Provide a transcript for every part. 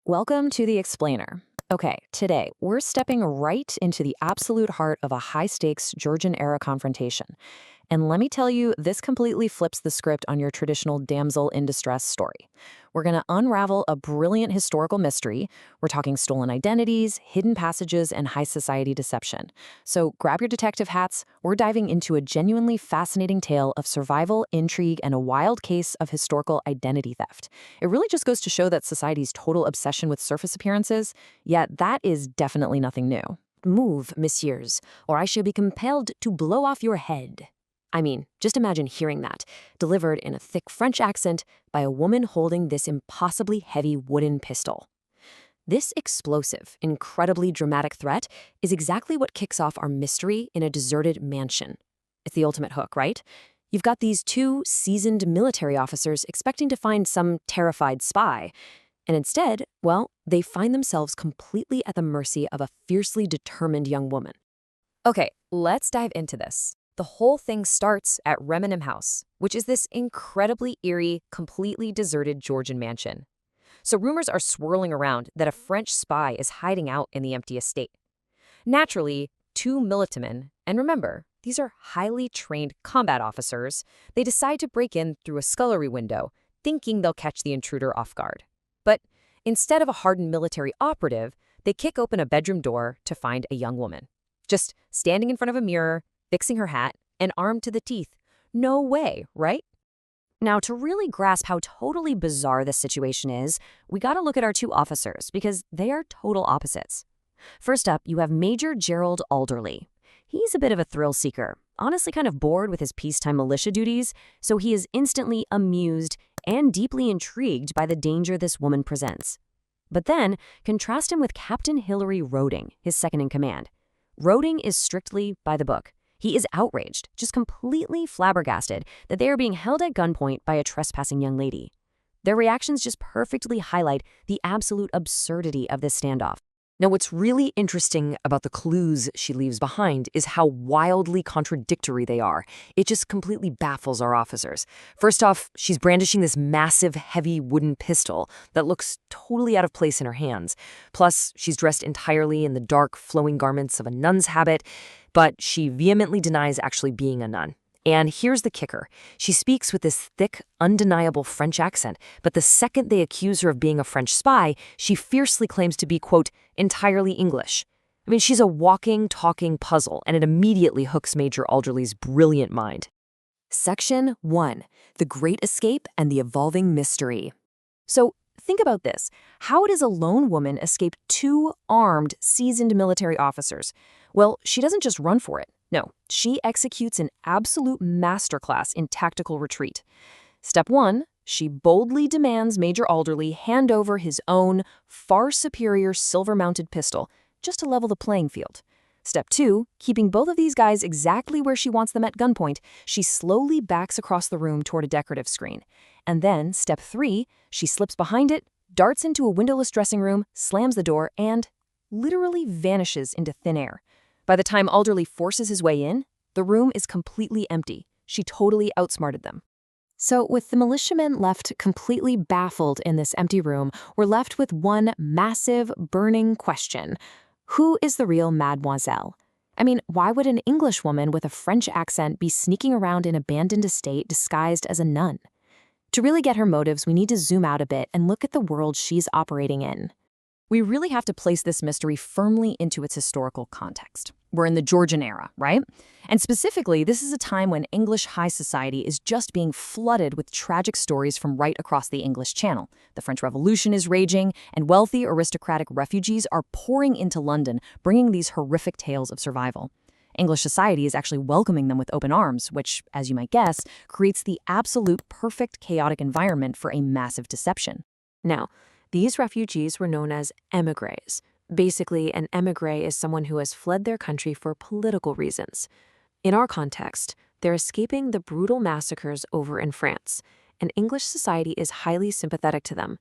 Welcome to the Explainer. Okay, today we're stepping right into the absolute heart of a high stakes Georgian era confrontation. And let me tell you, this completely flips the script on your traditional damsel in distress story. We're going to unravel a brilliant historical mystery. We're talking stolen identities, hidden passages, and high society deception. So grab your detective hats. We're diving into a genuinely fascinating tale of survival, intrigue, and a wild case of historical identity theft. It really just goes to show that society's total obsession with surface appearances, yet that is definitely nothing new. Move, messieurs, or I shall be compelled to blow off your head. I mean, just imagine hearing that, delivered in a thick French accent by a woman holding this impossibly heavy wooden pistol. This explosive, incredibly dramatic threat is exactly what kicks off our mystery in a deserted mansion. It's the ultimate hook, right? You've got these two seasoned military officers expecting to find some terrified spy, and instead, well, they find themselves completely at the mercy of a fiercely determined young woman. Okay, let's dive into this. The whole thing starts at Remenham House, which is this incredibly eerie, completely deserted Georgian mansion. So rumors are swirling around that a French spy is hiding out in the empty estate. Naturally, two militiamen, and remember, these are highly trained combat officers, they decide to break in through a scullery window, thinking they'll catch the intruder off guard. But instead of a hardened military operative, they kick open a bedroom door to find a young woman, just standing in front of a mirror, fixing her hat, and armed to the teeth. No way, right? Now, to really grasp how totally bizarre this situation is, we gotta look at our two officers because they are total opposites. First up, you have Major Gerald Alderley. He's a bit of a thrill seeker, honestly kind of bored with his peacetime militia duties, so he is instantly amused and deeply intrigued by the danger this woman presents. But then, contrast him with Captain Hilary Roding, his second in command. Roding is strictly by the book. He is outraged, just completely flabbergasted that they are being held at gunpoint by a trespassing young lady. Their reactions just perfectly highlight the absolute absurdity of this standoff. Now, what's really interesting about the clues she leaves behind is how wildly contradictory they are. It just completely baffles our officers. First off, she's brandishing this massive, heavy wooden pistol that looks totally out of place in her hands. Plus, she's dressed entirely in the dark, flowing garments of a nun's habit, but she vehemently denies actually being a nun. And here's the kicker. She speaks with this thick, undeniable French accent, but the second they accuse her of being a French spy, she fiercely claims to be, quote, entirely English. I mean, she's a walking, talking puzzle, and it immediately hooks Major Alderley's brilliant mind. Section 1. The Great Escape and the Evolving Mystery. So, think about this. How does a lone woman escape two armed, seasoned military officers? Well, she doesn't just run for it. No, she executes an absolute masterclass in tactical retreat. Step 1, she boldly demands Major Alderley hand over his own, far superior silver-mounted pistol, just to level the playing field. Step 2, keeping both of these guys exactly where she wants them at gunpoint, she slowly backs across the room toward a decorative screen. And then, step 3, she slips behind it, darts into a windowless dressing room, slams the door, and literally vanishes into thin air. By the time Alderley forces his way in, the room is completely empty. She totally outsmarted them. So with the militiamen left completely baffled in this empty room, we're left with one massive, burning question. Who is the real mademoiselle? I mean, why would an English woman with a French accent be sneaking around an abandoned estate disguised as a nun? To really get her motives, we need to zoom out a bit and look at the world she's operating in. We really have to place this mystery firmly into its historical context. We're in the Georgian era, right? And specifically, this is a time when English high society is just being flooded with tragic stories from right across the English Channel. The French Revolution is raging, and wealthy aristocratic refugees are pouring into London, bringing these horrific tales of survival. English society is actually welcoming them with open arms, which, as you might guess, creates the absolute perfect chaotic environment for a massive deception. Now, these refugees were known as émigrés. Basically, an émigré is someone who has fled their country for political reasons. In our context, they're escaping the brutal massacres over in France, and English society is highly sympathetic to them.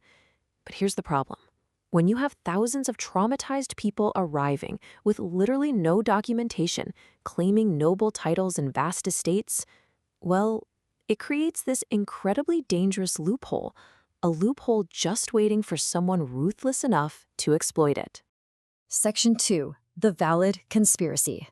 But here's the problem. When you have thousands of traumatized people arriving with literally no documentation, claiming noble titles and vast estates, well, it creates this incredibly dangerous loophole. a loophole just waiting for someone ruthless enough to exploit it. Section 2. The valid conspiracy.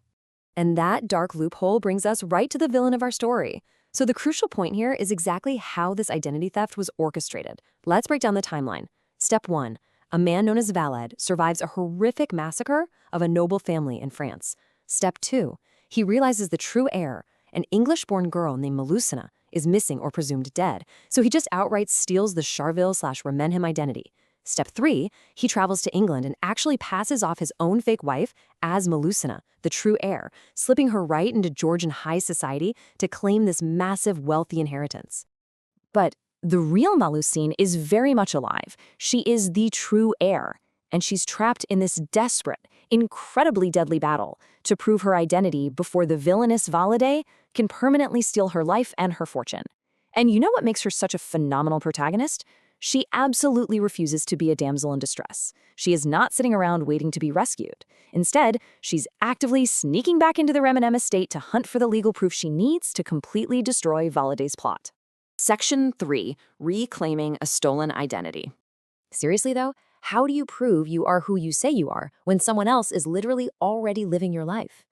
And that dark loophole brings us right to the villain of our story. So the crucial point here is exactly how this identity theft was orchestrated. Let's break down the timeline. Step 1. A man known as Valed survives a horrific massacre of a noble family in France. Step 2. He realizes the true heir, an English-born girl named Melusina, is missing or presumed dead, so he just outright steals the Charville/Remenham identity. Step 3, he travels to England and actually passes off his own fake wife as Melusina, the true heir, slipping her right into Georgian high society to claim this massive wealthy inheritance. But the real Melusine is very much alive. She is the true heir, and she's trapped in this desperate, incredibly deadly battle to prove her identity before the villainous Valide can permanently steal her life and her fortune. And you know what makes her such a phenomenal protagonist? She absolutely refuses to be a damsel in distress. She is not sitting around waiting to be rescued. Instead, she's actively sneaking back into the Remenham estate to hunt for the legal proof she needs to completely destroy Valide's plot. Section 3. Reclaiming a stolen identity. Seriously though, how do you prove you are who you say you are when someone else is literally already living your life?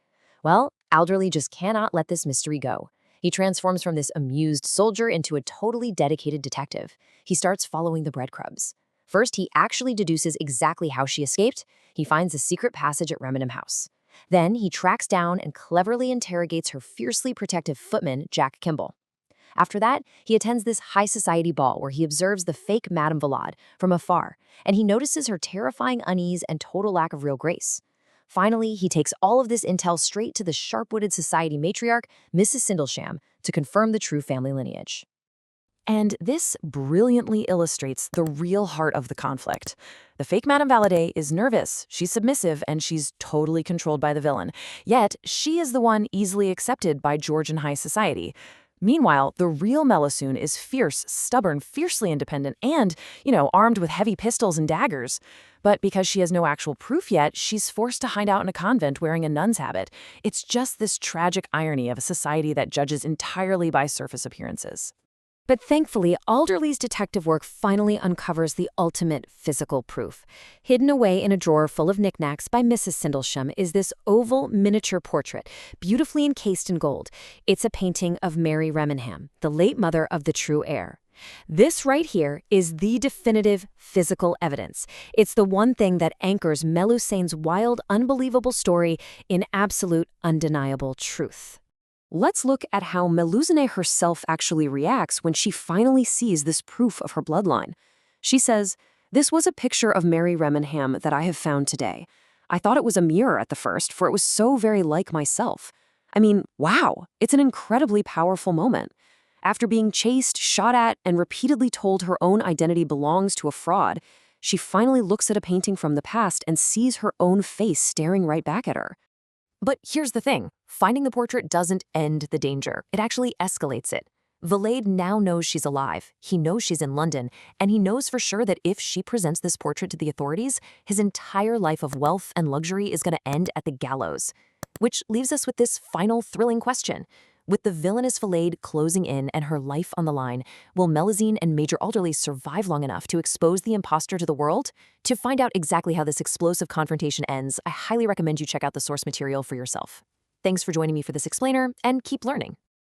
Well, Alderley just cannot let this mystery go. He transforms from this amused soldier into a totally dedicated detective. He starts following the breadcrumbs. First, he actually deduces exactly how she escaped. He finds a secret passage at Remenham House. Then he tracks down and cleverly interrogates her fiercely protective footman, Jack Kimball. After that, he attends this high society ball where he observes the fake Madame Valade from afar, and he notices her terrifying unease and total lack of real grace. Finally, he takes all of this intel straight to the sharp-witted society matriarch, Mrs. Sindlesham, to confirm the true family lineage. And this brilliantly illustrates the real heart of the conflict. The fake Madame Valade is nervous, she's submissive, and she's totally controlled by the villain. Yet, she is the one easily accepted by Georgian high society. Meanwhile, the real Melusine is fierce, stubborn, fiercely independent, and, armed with heavy pistols and daggers. But because she has no actual proof yet, she's forced to hide out in a convent wearing a nun's habit. It's just this tragic irony of a society that judges entirely by surface appearances. But thankfully, Alderley's detective work finally uncovers the ultimate physical proof. Hidden away in a drawer full of knickknacks by Mrs. Sindlesham is this oval miniature portrait, beautifully encased in gold. It's a painting of Mary Remenham, the late mother of the true heir. This right here is the definitive physical evidence. It's the one thing that anchors Melusine's wild, unbelievable story in absolute, undeniable truth. Let's look at how Melusine herself actually reacts when she finally sees this proof of her bloodline. She says, "This was a picture of Mary Remenham that I have found today. I thought it was a mirror at the first, for it was so very like myself." I mean, wow, it's an incredibly powerful moment. After being chased, shot at, and repeatedly told her own identity belongs to a fraud, she finally looks at a painting from the past and sees her own face staring right back at her. But here's the thing, finding the portrait doesn't end the danger, it actually escalates it. Valade now knows she's alive, he knows she's in London, and he knows for sure that if she presents this portrait to the authorities, his entire life of wealth and luxury is going to end at the gallows. Which leaves us with this final thrilling question. With the villainous Valade closing in and her life on the line, will Melusine and Major Alderley survive long enough to expose the imposter to the world? To find out exactly how this explosive confrontation ends, I highly recommend you check out the source material for yourself. Thanks for joining me for this explainer, and keep learning.